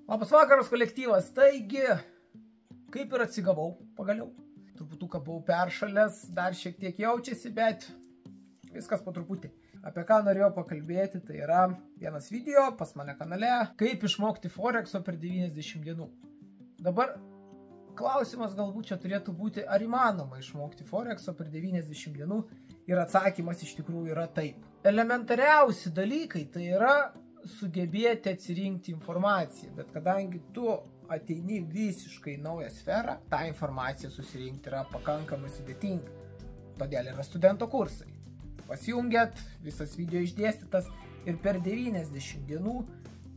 Labas vakaras kolektyvas, taigi, kaip ir atsigavau pagaliau. Truputuką buvau peršalęs, dar šiek tiek jaučiasi, bet viskas po truputį. Apie ką norėjau pakalbėti, tai yra vienas video pas mane kanale, kaip išmokti Forexo per 90 dienų. Dabar klausimas galbūt čia turėtų būti, ar įmanoma išmokti Forexo per 90 dienų, ir atsakymas iš tikrųjų yra taip. Elementariausi dalykai tai yra sugebėti atsirinkti informaciją, bet kadangi tu ateini visiškai naują sferą, tą informaciją susirinkti yra pakankamai sudėtinga. Todėl yra studento kursai. Pasijungiat, visas video išdėstytas ir per 90 dienų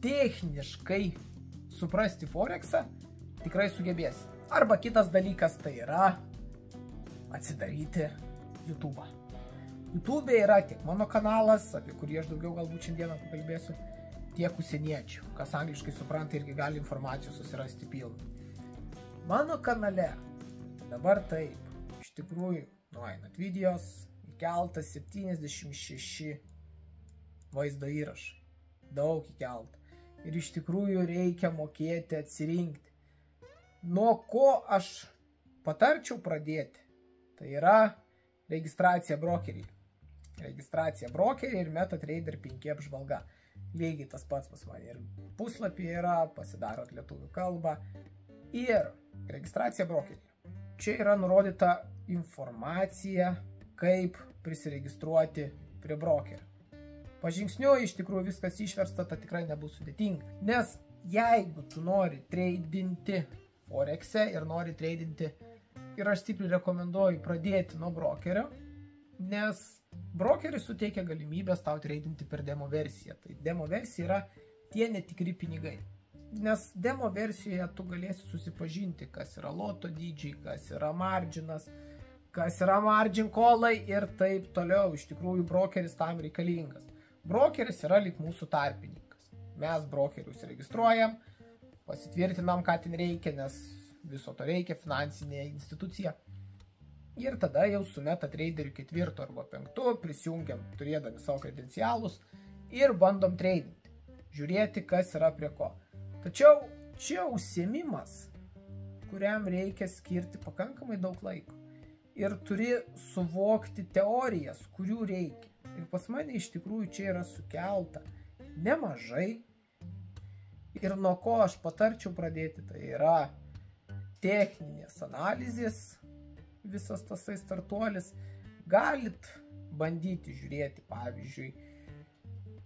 techniškai suprasti Forexą tikrai sugebėsi. Arba kitas dalykas tai yra atsidaryti YouTube'ą. YouTube'e yra tiek mano kanalas, apie kurį aš daugiau galbūt šiandieną pakalbėsiu, tiek užsieniečių, kas angliškai supranta irgi gali informacijos susirasti pilną. Mano kanale dabar taip, iš tikrųjų, nueinat videos, įkeltas 76 vaizdo įrašai. Daug įkelta. Ir iš tikrųjų reikia mokėti atsirinkti. Nuo ko aš patarčiau pradėti, tai yra registracija brokeryje. Registracija brokeryje ir MetaTrader 5 apžvalga. Lygiai tas pats pas mane ir puslapyje yra, pasidarot lietuvių kalbą. Ir registracija brokeryje. Čia yra nurodyta informacija, kaip prisiregistruoti prie brokerio. Pažingsniui iš tikrųjų viskas išversta, tai tikrai nebus sudėtinga. Nes jeigu tu nori treidinti Forex'e ir nori treidinti, ir aš stipriai rekomenduoju pradėti nuo brokerio, nes brokeris suteikia galimybės tau treidinti per demo versiją. Tai demo versija yra tie netikri pinigai. Nes demo versijoje tu galėsi susipažinti, kas yra loto dydžiai, kas yra marginas, kas yra margin callai ir taip toliau. Iš tikrųjų, brokeris tam reikalingas. Brokeris yra lyg mūsų tarpininkas. Mes brokerius registruojam, pasitvirtinam, ką ten reikia, nes viso to reikia, finansinė institucija. Ir tada jau su MetaTraderiu 4 arba 5 prisijungiam, turėdami savo kredencialus ir bandom treidinti. Žiūrėti, kas yra prie ko. Tačiau čia užsiėmimas, kuriam reikia skirti pakankamai daug laiko. Ir turi suvokti teorijas, kurių reikia. Ir pas mane iš tikrųjų čia yra sukelta nemažai. Ir nuo ko aš patarčiau pradėti, tai yra techninės analizės, visas tasai startuolis. Galit bandyti žiūrėti, pavyzdžiui,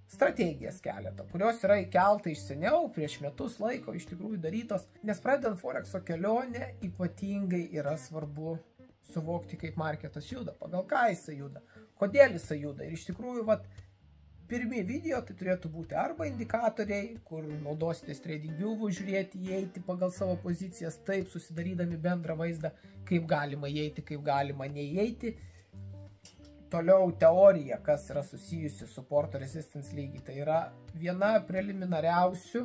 strategijas keletą, kurios yra įkelta iš seniau, prieš metus laiko iš tikrųjų darytos. Nes pradedant Forexo kelionę, ypatingai yra svarbu suvokti, kaip marketas juda, pagal ką jisai juda, kodėl jisai juda. Ir iš tikrųjų, pirmi video tai turėtų būti arba indikatoriai, kur naudositės TradingView žiūrėti, įeiti pagal savo pozicijas, taip susidarydami bendrą vaizdą, kaip galima įeiti, kaip galima neįeiti. Toliau teorija, kas yra susijusi su supporto resistance lygiai. Tai yra viena preliminariausių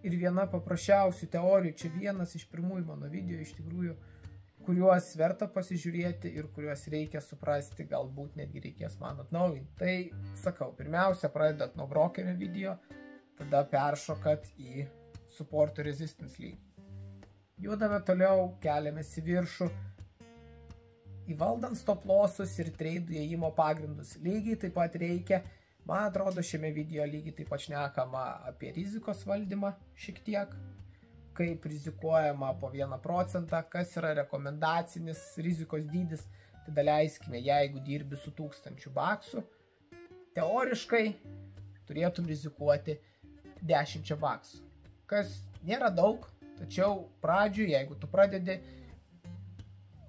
ir viena paprasčiausių teorijų. Čia vienas iš pirmųjų mano video iš tikrųjų, kuriuos verta pasižiūrėti ir kuriuos reikia suprasti, galbūt netgi reikės man atnaujinti. Tai sakau, pirmiausia, pradedat nuo brokerio video, tada peršokat į supporto resistance lygį. Judame toliau, keliamės į viršų, įvaldant stop lossus ir treidų įėjimo pagrindus. Lygiai taip pat reikia, man atrodo, šiame video lygiai taip pat šnekama apie rizikos valdymą šiek tiek, kaip rizikuojama po 1%, kas yra rekomendacinis rizikos dydis. Tada leiskime, jeigu dirbi su 1000 baksų, teoriškai turėtum rizikuoti 10 baksų. Kas nėra daug, tačiau pradžiui, jeigu tu pradedi,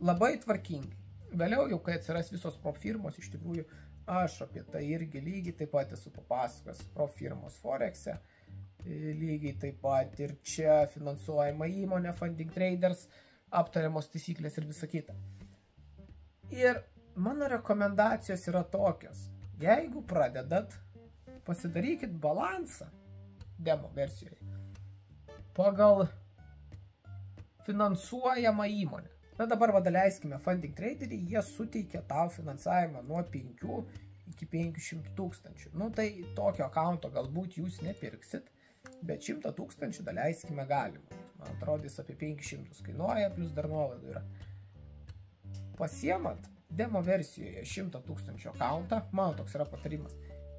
labai tvarkingai. Vėliau jau, kai atsiras visos prop firmos, iš tikrųjų, aš apie tai irgi lygiai taip pat esu papasakojęs prop firmos Forex'e. Lygiai taip pat ir čia finansuojama įmonė, Funding Traders, aptariamos taisyklės ir visa kita. Ir mano rekomendacijos yra tokios. Jeigu pradedat, pasidarykit balansą demo versijoje pagal finansuojamą įmonę. Na dabar leiskime Funding Traderį, jie suteikia tau finansavimą nuo 5 iki 500 tūkstančių. Tai tokio akaunto galbūt jūs nepirksit. Bet 100 000 daleiskime galima. Man atrodys apie 500 kainuoja, plus dar nuolaidų yra. Pasiemat demo versijoje 100 000 accountą, mano toks yra patarimas,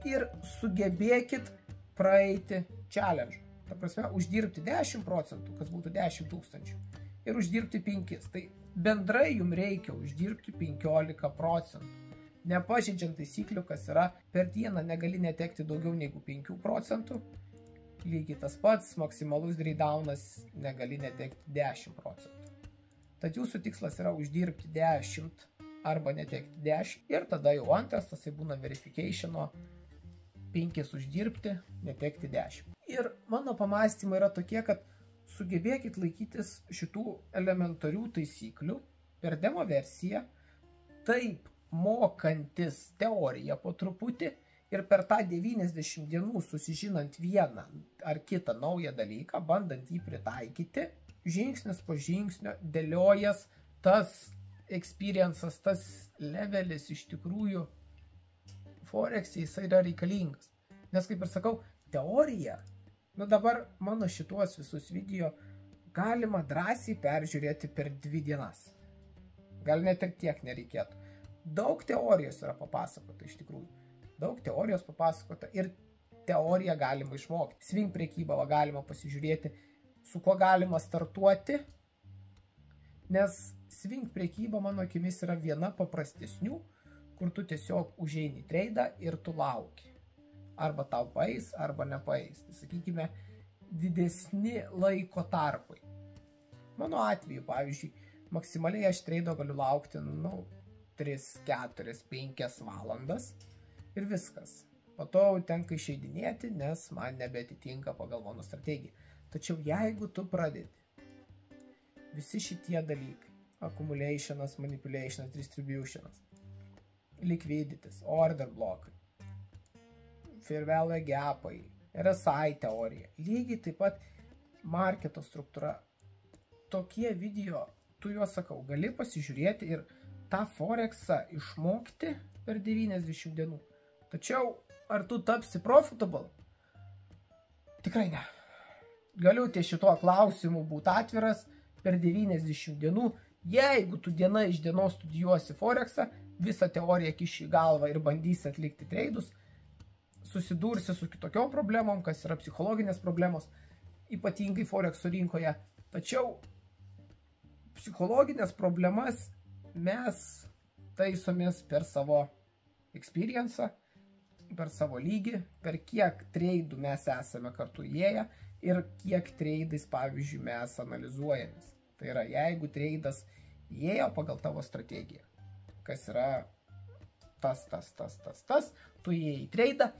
ir sugebėkit praeiti challenge. Ta prasme, uždirbti 10%, kas būtų 10 000, ir uždirbti 5. Tai bendrai jums reikia uždirbti 15%. Nepažeidžiant taisyklių, kas yra, per dieną negali netekti daugiau negu 5%. Lygiai tas pats, maksimalus draydownas negali netekti 10%. Tad jūsų tikslas yra uždirbti 10 arba netekti 10. Ir tada jau antras, tasai būna verificationo, 5 uždirbti, netekti 10. Ir mano pamąstymai yra tokie, kad sugebėkit laikytis šitų elementarių taisyklių per demo versiją, taip mokantis teoriją po truputį ir per tą 90 dienų susižinant vieną ar kitą naują dalyką, bandant jį pritaikyti, žingsnis po žingsnio dėliojas tas experiences, tas levelis iš tikrųjų Forex jisai yra reikalingas. Nes kaip ir sakau, teorija, dabar mano šituos visus video galima drąsiai peržiūrėti per 2 dienas. Gal net ir tiek nereikėtų. Daug teorijos yra papasakota iš tikrųjų. Daug teorijos papasakota ir teoriją galima išmokti. Swing prekybą galima pasižiūrėti, su kuo galima startuoti, nes swing prekyba mano akimis yra viena paprastesnių, kur tu tiesiog užeini treidą ir tu lauki. Arba tau paeis, arba nepaeis. Tai sakykime, didesni laiko tarpai. Mano atveju, pavyzdžiui, maksimaliai aš treido galiu laukti 3, 4, 5 valandas ir viskas. Po to tenka išeidinėti, nes man nebeatitinka pagal mano strategiją. Tačiau jeigu tu pradedi visi šitie dalykai, accumulationas, manipulationas, distributionas, liquidities, order blokai, fair value gapai, RSI teorija, lygiai taip pat marketo struktūra. Tokie video, tu juos sakau, gali pasižiūrėti ir tą Forexą išmokti per 90 dienų. Tačiau, ar tu tapsi profitable? Tikrai ne. Galiu ties šituo klausimu būti atviras per 90 dienų. Jeigu tu diena iš dienos studijuosi Forexą, visą teoriją kiši į galvą ir bandysi atlikti treidus, susidursi su kitokiom problemom, kas yra psichologinės problemos, ypatingai Forexo rinkoje. Tačiau psichologinės problemas mes taisomės per savo experienciją, per savo lygį, per kiek treidų mes esame kartu įėję ir kiek treidais, pavyzdžiui, mes analizuojamės. Tai yra, jeigu treidas įėjo pagal tavo strategiją, kas yra tas, tu įėjai į treidą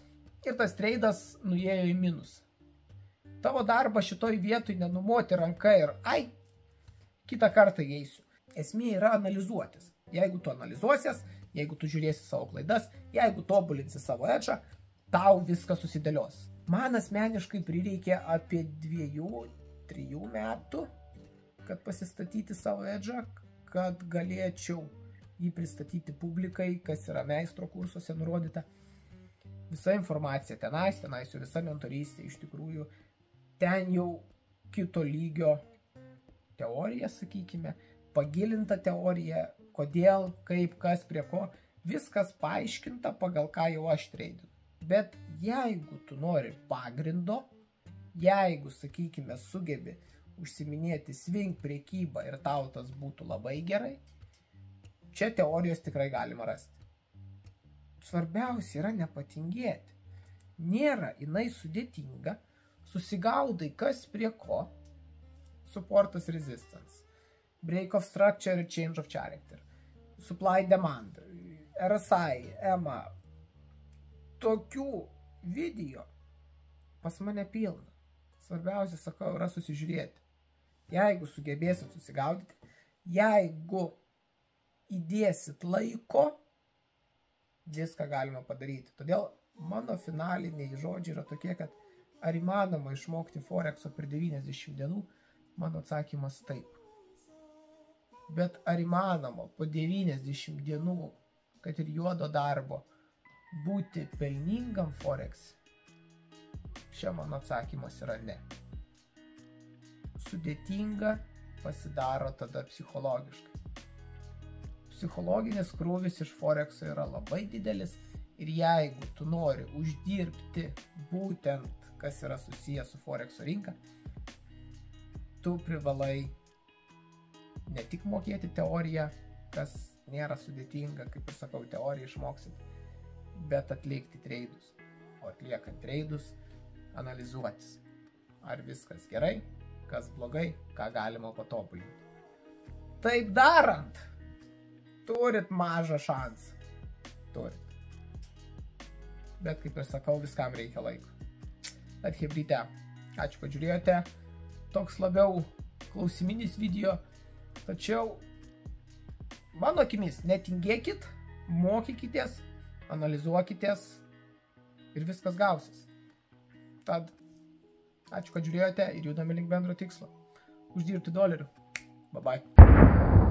ir tas treidas nuėjo į minus. Tavo darbas šitoj vietoj nenumoti ranką ir kitą kartą įeisiu. Esmė yra analizuotis. Jeigu tu analizuosies, jeigu tu žiūrėsi savo klaidas, jeigu tobulinsi savo edžą, tau viskas susidėlios. Man asmeniškai prireikė apie 2-3 metų, kad pasistatyti savo edžą, kad galėčiau jį pristatyti publikai, kas yra meistro kursuose nurodyta. Visa informacija tenais jau visa mentorystė iš tikrųjų. Ten jau kito lygio teorija, sakykime, pagilinta teorija, kodėl, kaip, kas, prie ko, viskas paaiškinta pagal ką jau aš treidinu. Bet jeigu tu nori pagrindo, jeigu, sakykime, sugebi užsiminėti swing prekybą ir tau tas būtų labai gerai, čia teorijos tikrai galima rasti. Svarbiausia yra nepatingėti. Nėra jinai sudėtinga, susigaudai kas prie ko, supportas resistance, break of structure ir change of character, supply demand, RSI, EMA. Tokių video pas mane pilna. Svarbiausia, sakau, yra susižiūrėti. Jeigu sugebėsit susigaudyti, jeigu įdėsit laiko, viską galima padaryti. Todėl mano finaliniai žodžiai yra tokie, kad ar įmanoma išmokti Forexo per 90 dienų, mano atsakymas taip. Bet ar įmanoma po 90 dienų, kad ir juodo darbo, būti pelningam Forex? Čia mano atsakymas yra ne. Sudėtinga pasidaro tada psichologiškai. Psichologinis krūvis iš Forexo yra labai didelis ir jeigu tu nori uždirbti būtent, kas yra susijęs su Forexo rinka, tu privalai ne tik mokėti teoriją, kas nėra sudėtinga, kaip ir sakau, teoriją išmoksit, bet atlikti treidus. O atliekant treidus, analizuotis, ar viskas gerai, kas blogai, ką galima patobulinti. Taip darant, turit mažą šansą. Turit. Bet kaip ir sakau, viskam reikia laiko. Tad hebryte, ačiū, kad žiūrėjote. Toks labiau klausiminis video. Tačiau, mano akimis, netingėkit, mokykitės, analizuokitės ir viskas gausis. Tad, ačiū, kad žiūrėjote ir judame link bendro tikslo. Uždirbti dolerių. Bye bye.